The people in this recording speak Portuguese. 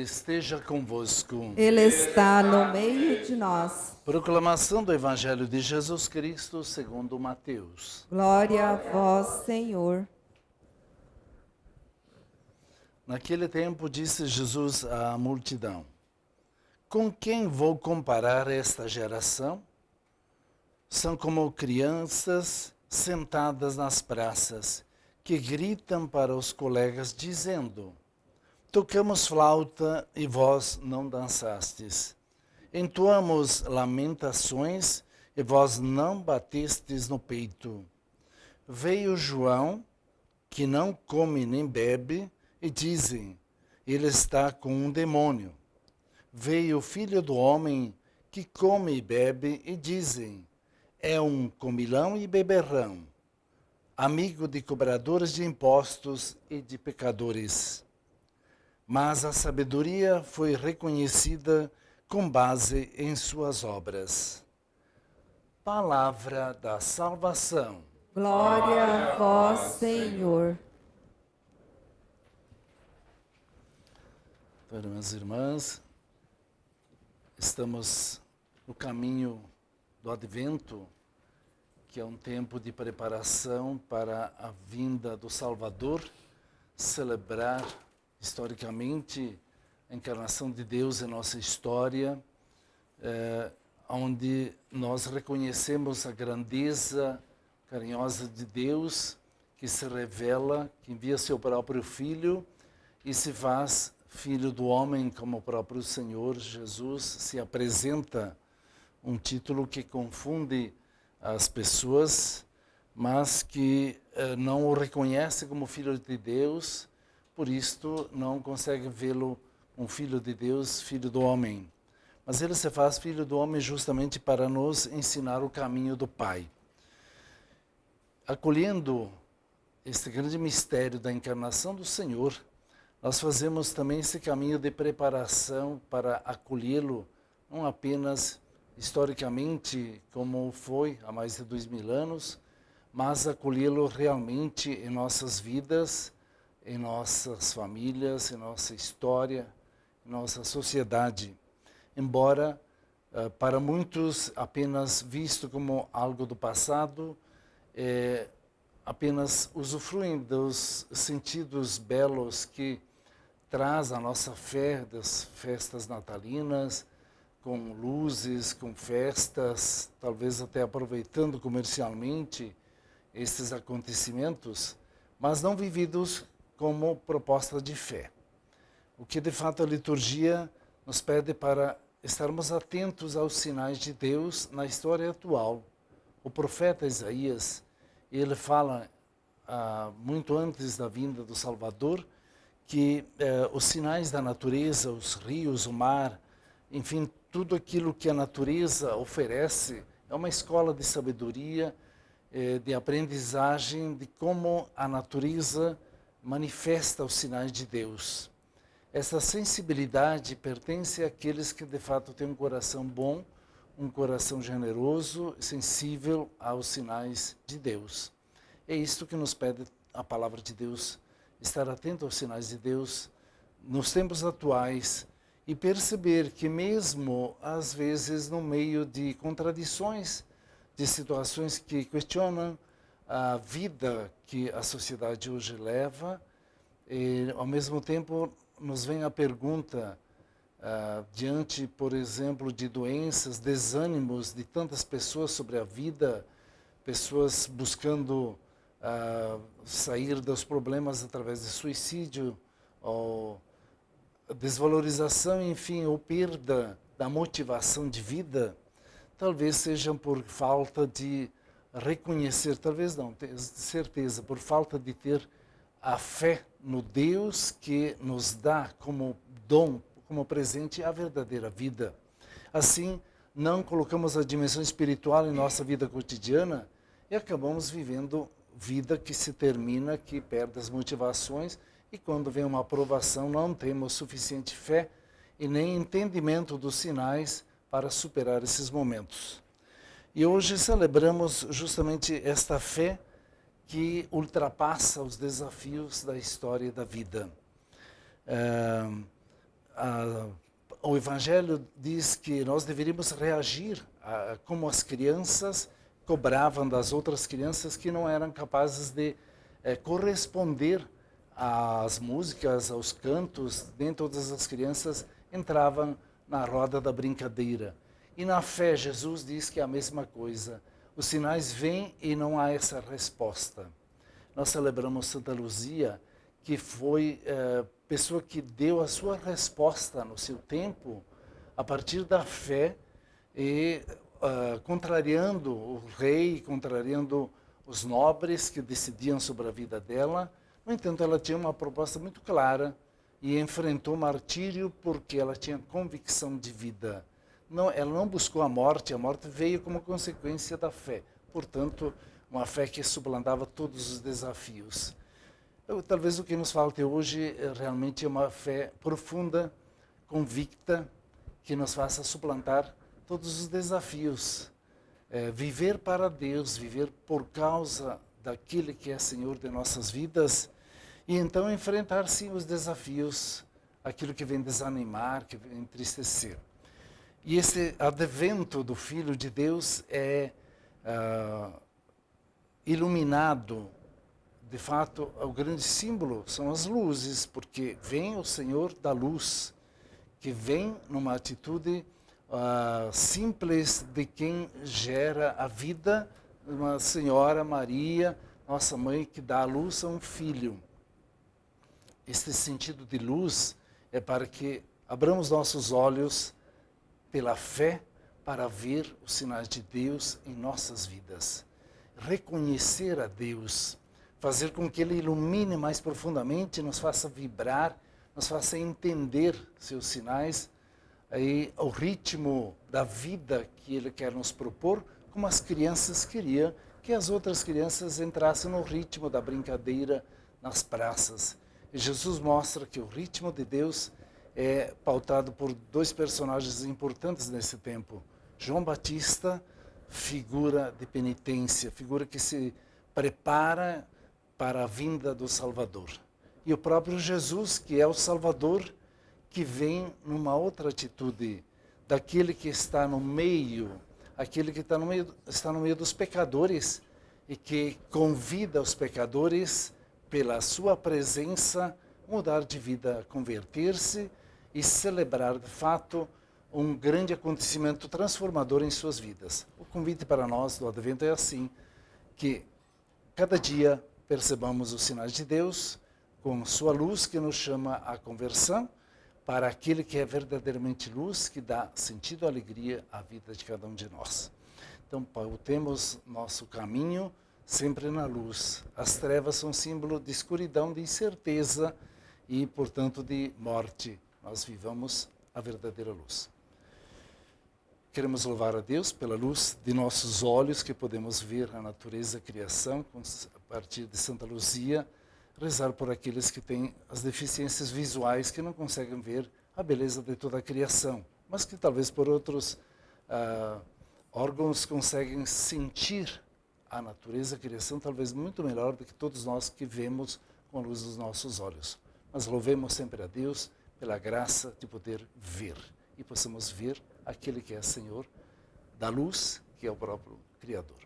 esteja convosco. Ele está no meio de nós. Proclamação do Evangelho de Jesus Cristo segundo Mateus. Glória a vós, Senhor. Naquele tempo disse Jesus à multidão: Com quem vou comparar esta geração? São como crianças sentadas nas praças, que gritam para os colegas dizendo: Tocamos flauta e vós não dançastes. Entoamos lamentações e vós não batestes no peito. Veio João, que não come nem bebe, e dizem: ele está com um demônio. Veio o Filho do Homem, que come e bebe, e dizem: é um comilão e beberrão, amigo de cobradores de impostos e de pecadores. Mas a sabedoria foi reconhecida com base em suas obras. Palavra da salvação. Glória a vós, Senhor. Irmãs e irmãs, estamos no caminho do Advento, que é um tempo de preparação para a vinda do Salvador, celebrar historicamente a encarnação de Deus em nossa história, onde nós reconhecemos a grandeza carinhosa de Deus, que se revela, que envia seu próprio Filho e se faz Filho do homem, como o próprio Senhor Jesus se apresenta, um título que confunde as pessoas, mas que não o reconhece como Filho de Deus, por isto não consegue vê-lo um Filho de Deus, Filho do homem. Mas ele se faz Filho do homem justamente para nos ensinar o caminho do Pai. Acolhendo este grande mistério da encarnação do Senhor, nós fazemos também esse caminho de preparação para acolhê-lo, não apenas historicamente, como foi há mais de 2000 anos, mas acolhê-lo realmente em nossas vidas, em nossas famílias, em nossa história, em nossa sociedade. Embora, para muitos, apenas visto como algo do passado, apenas usufruem dos sentidos belos que traz a nossa fé das festas natalinas, com luzes, com festas, talvez até aproveitando comercialmente esses acontecimentos, mas não vividos como proposta de fé. O que de fato a liturgia nos pede para estarmos atentos aos sinais de Deus na história atual. O profeta Isaías, ele fala muito antes da vinda do Salvador, que os sinais da natureza, os rios, o mar, enfim, tudo aquilo que a natureza oferece é uma escola de sabedoria, de aprendizagem de como a natureza manifesta os sinais de Deus. Essa sensibilidade pertence àqueles que de fato têm um coração bom, um coração generoso, sensível aos sinais de Deus. É isto que nos pede a palavra de Deus, estar atento aos sinais de Deus nos tempos atuais e perceber que mesmo, às vezes, no meio de contradições, de situações que questionam a vida que a sociedade hoje leva, e, ao mesmo tempo, nos vem a pergunta, diante, por exemplo, de doenças, desânimos de tantas pessoas sobre a vida, pessoas buscando sair dos problemas através de suicídio, ou desvalorização, enfim, ou perda da motivação de vida, talvez sejam por falta de reconhecer, talvez não, ter certeza, por falta de ter a fé no Deus que nos dá como dom, como presente a verdadeira vida. Assim, não colocamos a dimensão espiritual em nossa vida cotidiana e acabamos vivendo vida que se termina, que perde as motivações, e quando vem uma aprovação não temos suficiente fé e nem entendimento dos sinais para superar esses momentos. E hoje celebramos justamente esta fé que ultrapassa os desafios da história e da vida. o Evangelho diz que nós deveríamos reagir como as crianças cobravam das outras crianças que não eram capazes de corresponder às músicas, aos cantos. Nem todas as crianças entravam na roda da brincadeira. E na fé, Jesus diz que é a mesma coisa. Os sinais vêm e não há essa resposta. Nós celebramos Santa Luzia, que foi pessoa que deu a sua resposta no seu tempo a partir da fé e contrariando o rei, contrariando os nobres que decidiam sobre a vida dela. No entanto, ela tinha uma proposta muito clara e enfrentou o martírio porque ela tinha convicção de vida. Não, ela não buscou a morte veio como consequência da fé. Portanto, uma fé que suplantava todos os desafios. Talvez o que nos falte hoje realmente é uma fé profunda, convicta, que nos faça suplantar todos os desafios. Viver para Deus, viver por causa daquele que é Senhor de nossas vidas, e então enfrentar sim os desafios, aquilo que vem desanimar, que vem entristecer. E esse advento do Filho de Deus é iluminado. De fato, o grande símbolo são as luzes, porque vem o Senhor da luz, que vem numa atitude simples de quem gera a vida, uma Senhora Maria, nossa mãe, que dá a luz a um filho. Este sentido de luz é para que abramos nossos olhos pela fé para ver os sinais de Deus em nossas vidas. Reconhecer a Deus, fazer com que Ele ilumine mais profundamente, nos faça vibrar, nos faça entender seus sinais, aí, o ritmo da vida que Ele quer nos propor, como as crianças queriam que as outras crianças entrassem no ritmo da brincadeira nas praças. E Jesus mostra que o ritmo de Deus é pautado por dois personagens importantes nesse tempo. João Batista, figura de penitência, figura que se prepara para a vinda do Salvador. E o próprio Jesus, que é o Salvador, que vem numa outra atitude, daquele que está no meio, aquele que está no meio dos pecadores e que convida os pecadores, pela sua presença, mudar de vida, converter-se e celebrar, de fato, um grande acontecimento transformador em suas vidas. O convite para nós do Advento é assim, que cada dia percebamos os sinais de Deus com sua luz que nos chama à conversão para aquele que é verdadeiramente luz, que dá sentido e alegria à vida de cada um de nós. Então, pautemos nosso caminho sempre na luz. As trevas são símbolo de escuridão, de incerteza e, portanto, de morte. Nós vivamos a verdadeira luz. Queremos louvar a Deus pela luz de nossos olhos, que podemos ver a natureza, a criação, a partir de Santa Luzia, rezar por aqueles que têm as deficiências visuais, que não conseguem ver a beleza de toda a criação, mas que talvez por outros órgãos conseguem sentir a natureza, a criação, talvez muito melhor do que todos nós que vemos com a luz dos nossos olhos. Mas louvemos sempre a Deus pela graça de poder ver e possamos ver aquele que é Senhor da luz, que é o próprio Criador.